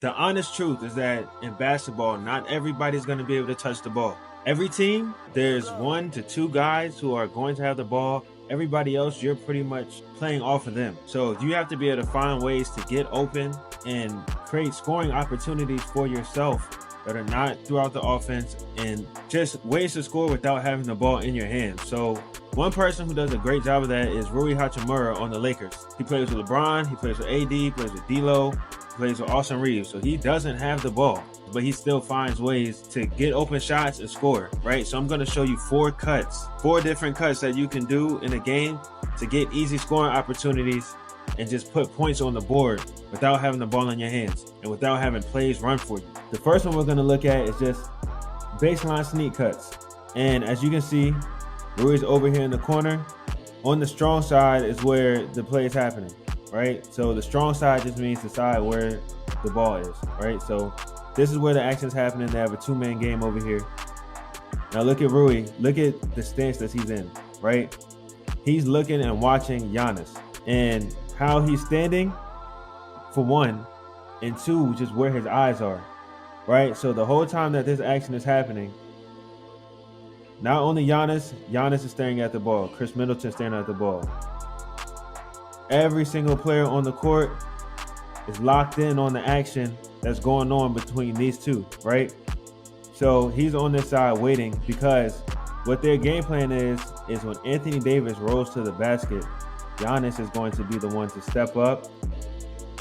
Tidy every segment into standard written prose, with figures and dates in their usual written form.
The honest truth is that in basketball, not everybody's going to be able to touch the ball. Every team, there's 1 to 2 guys who are going to have the ball. Everybody else, you're pretty much playing off of them. So you have to be able to find ways to get open and create scoring opportunities for yourself that are not throughout the offense, and just ways to score without having the ball in your hands. So one person who does a great job of that is Rui Hachimura on the Lakers. He plays with LeBron, he plays with AD, he plays with D'Lo, he plays with Austin Reeves. So he doesn't have the ball, but he still finds ways to get open shots and score, right? So I'm going to show you 4 different cuts that you can do in a game to get easy scoring opportunities and just put points on the board without having the ball in your hands and without having plays run for you. The first one we're going to look at is just baseline sneak cuts. And as you can see, Rui's over here in the corner. On the strong side is where the play is happening, right? So the strong side just means the side where the ball is, right? So this is where the action is happening. They have a 2-man game over here. Now look at Rui. Look at the stance that he's in, right? He's looking and watching Giannis and how he's standing, for 1, and 2, just where his eyes are, right? So the whole time that this action is happening, not only Giannis is staring at the ball, Chris Middleton staring at the ball. Every single player on the court is locked in on the action that's going on between these two, right? So he's on this side waiting, because what their game plan is when Anthony Davis rolls to the basket, Giannis is going to be the one to step up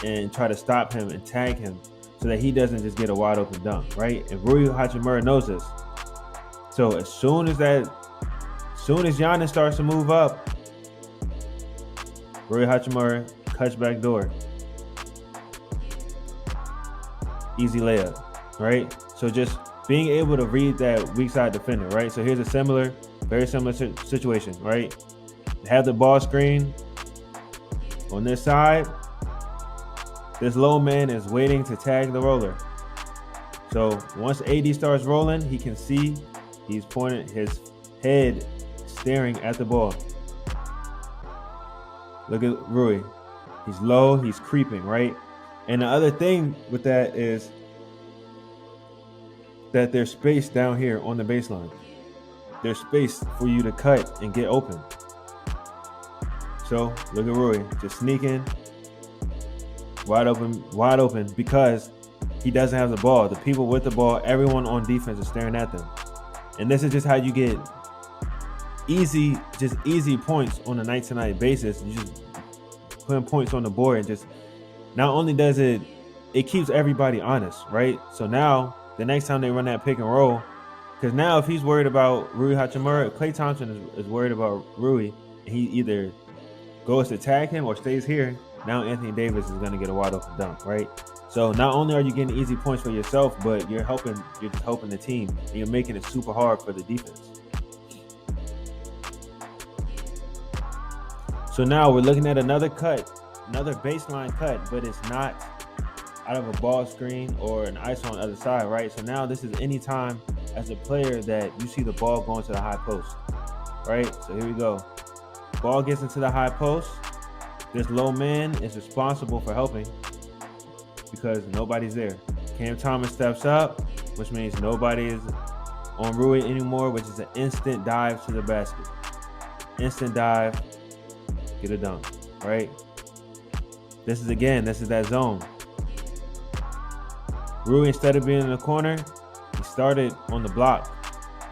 and try to stop him and tag him so that he doesn't just get a wide open dunk, right? And Rui Hachimura knows this. So as soon as Giannis starts to move up, Rui Hachimura cuts back door. Easy layup, right? So just being able to read that weak side defender, right? So here's a very similar situation, right? Have the ball screen on this side. This low man is waiting to tag the roller. So once AD starts rolling, he can see he's pointing his head, staring at the ball. Look at Rui. He's low, he's creeping, right? And the other thing with that is that there's space down here on the baseline. There's space for you to cut and get open. So look at Rui, just sneaking, wide open, because he doesn't have the ball. The people with the ball, everyone on defense is staring at them. And this is just how you get easy points on a night-to-night basis. You just putting points on the board, and just not only does it keeps everybody honest, right? So now the next time they run that pick and roll, because now if he's worried about Rui Hachimura, Klay Thompson is worried about Rui, and he either goes to tag him or stays here, now Anthony Davis is going to get a wide open dunk, right? So not only are you getting easy points for yourself, but you're just helping the team, and you're making it super hard for the defense. So now we're looking at another baseline cut, but it's not out of a ball screen or an ISO on the other side, right? So now this is any time as a player that you see the ball going to the high post, right? So here we go. Ball gets into the high post. This low man is responsible for helping because nobody's there. Cam Thomas steps up, which means nobody is on Rui anymore, which is an instant dive to the basket. Instant dive, get a dunk, right? This is that zone. Rui, instead of being in the corner, he started on the block,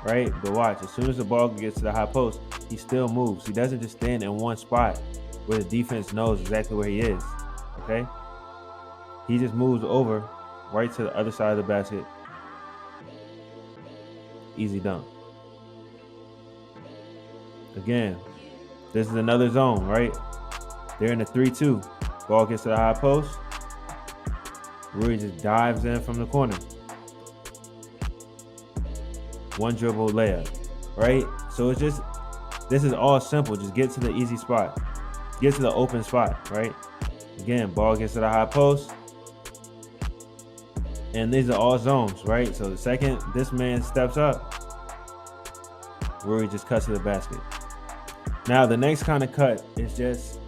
right? But watch, as soon as the ball gets to the high post, he still moves. He doesn't just stand in one spot where the defense knows exactly where he is, okay? He just moves over right to the other side of the basket. Easy dunk. Again, this is another zone, right? They're in a 3-2. Ball gets to the high post. Rui just dives in from the corner. One dribble layup, right? So it's just, this is all simple. Just get to the easy spot. Get to the open spot, right? Again, ball gets to the high post. And these are all zones, right? So the second this man steps up, Rui just cuts to the basket. Now the next kind of cut is just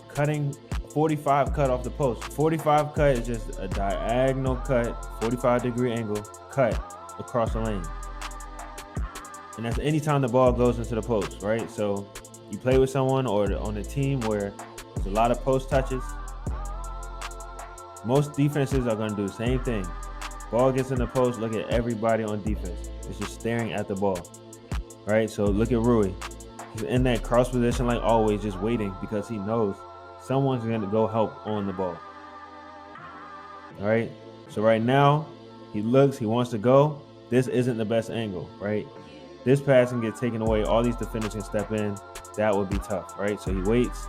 cutting 45 cut off the post. 45 cut is just a diagonal cut, 45-degree angle cut across the lane. And that's anytime the ball goes into the post, right? So you play with someone or on a team where there's a lot of post touches, most defenses are going to do the same thing. Ball gets in the post, look at everybody on defense. It's just staring at the ball, right? So look at Rui. He's in that cross position like always, just waiting because he knows someone's going to go help on the ball. All right? So right now, he looks, he wants to go. This isn't the best angle, right? This pass can get taken away. All these defenders can step in. That would be tough, right? So he waits.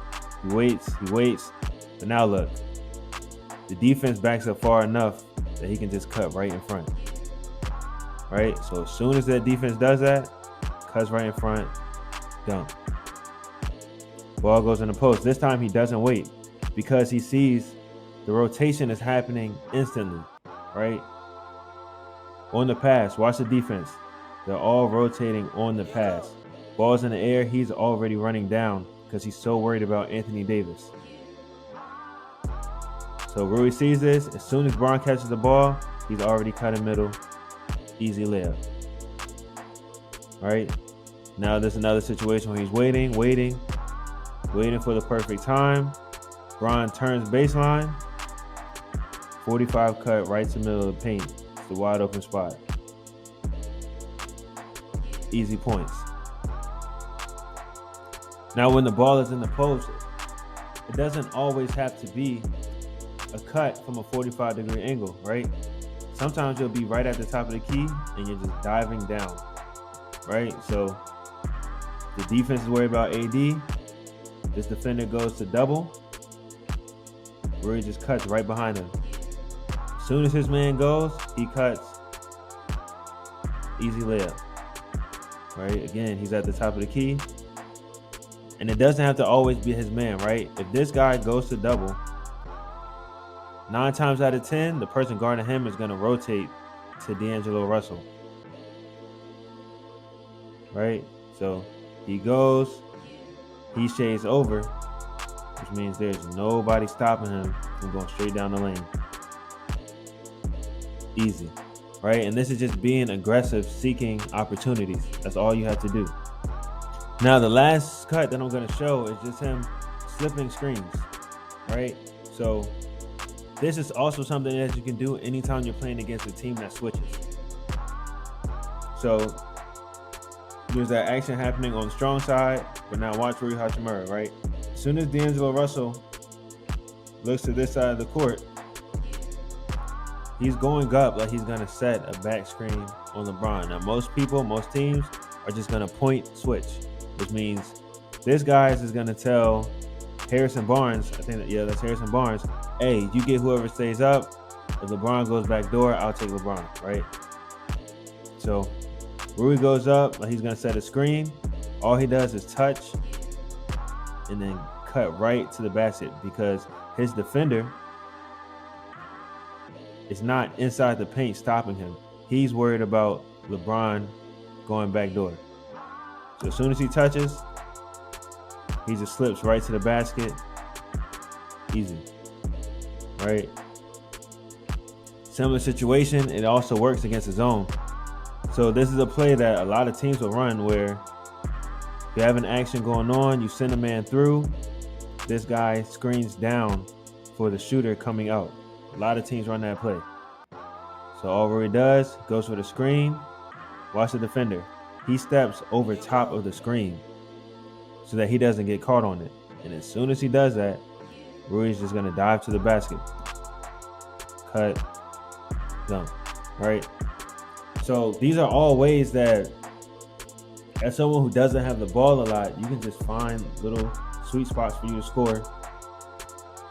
But now look. The defense backs up far enough that he can just cut right in front, right? So as soon as that defense does that, cuts right in front, dunk. Ball goes in the post. This time he doesn't wait because he sees the rotation is happening instantly, right? On the pass, watch the defense. They're all rotating on the pass. Ball's in the air, he's already running down because he's so worried about Anthony Davis. So Rui sees this. As soon as Bron catches the ball, he's already cut in middle. Easy layup. All right. Now there's another situation where he's waiting for the perfect time. Bron turns baseline. 45 cut right to the middle of the paint. It's the wide open spot. Easy points. Now when the ball is in the post, it doesn't always have to be a cut from a 45-degree angle, right? Sometimes you'll be right at the top of the key and you're just diving down, right? So the defense is worried about AD. This defender goes to double. Rui just cuts right behind him. As soon as his man goes, he cuts. Easy layup, right? Again, he's at the top of the key. And it doesn't have to always be his man, right? If this guy goes to double, 9 times out of 10, the person guarding him is going to rotate to D'Angelo Russell. Right? So he goes, he shades over, which means there's nobody stopping him from going straight down the lane. Easy. Right? And this is just being aggressive, seeking opportunities. That's all you have to do. Now, the last cut that I'm going to show is just him slipping screens. Right? So this is also something that you can do anytime you're playing against a team that switches. So there's that action happening on the strong side, but now watch Rui Hachimura, right? As soon as D'Angelo Russell looks to this side of the court, he's going up like he's going to set a back screen on LeBron. Now, most teams are just going to point switch, which means this guy is going to tell Harrison Barnes, that's Harrison Barnes, hey, you get whoever stays up. If LeBron goes back door, I'll take LeBron, right? So Rui goes up, like he's going to set a screen. All he does is touch and then cut right to the basket because his defender is not inside the paint stopping him. He's worried about LeBron going back door. So as soon as he touches, he just slips right to the basket. Easy. Right? Similar situation, it also works against the zone. So this is a play that a lot of teams will run where you have an action going on, you send a man through, this guy screens down for the shooter coming out. A lot of teams run that play. So all Rui does, goes for the screen, watch the defender. He steps over top of the screen so that he doesn't get caught on it. And as soon as he does that, Rui is just going to dive to the basket. Cut, dunk, right? So these are all ways that as someone who doesn't have the ball a lot, you can just find little sweet spots for you to score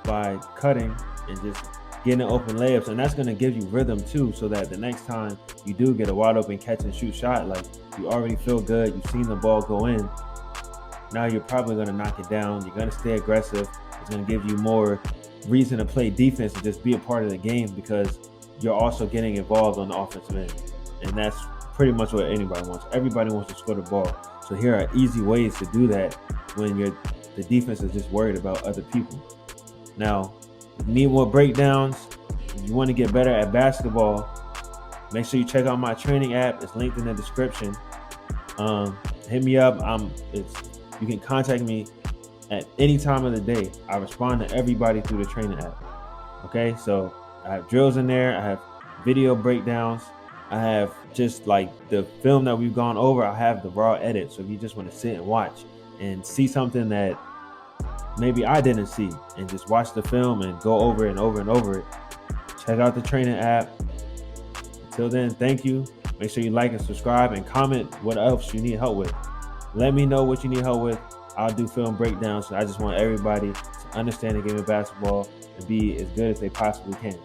by cutting and just getting open layups. And that's going to give you rhythm too, so that the next time you do get a wide open catch and shoot shot, like you already feel good, you've seen the ball go in. Now you're probably going to knock it down. You're going to stay aggressive. It's going to give you more reason to play defense and just be a part of the game because you're also getting involved on the offensive end. And that's pretty much what anybody wants. Everybody wants to score the ball. So here are easy ways to do that when the defense is just worried about other people. Now, if you need more breakdowns, if you want to get better at basketball, make sure you check out my training app. It's linked in the description. Hit me up. You can contact me at any time of the day. I respond to everybody through the training app. Okay, so I have drills in there. I have video breakdowns. I have just like the film that we've gone over. I have the raw edit. So if you just want to sit and watch and see something that maybe I didn't see, and just watch the film and go over it and over and over it, check out the training app. Until then, thank you. Make sure you like and subscribe and comment what else you need help with. Let me know what you need help with. I'll do film breakdowns. I just want everybody to understand the game of basketball and be as good as they possibly can.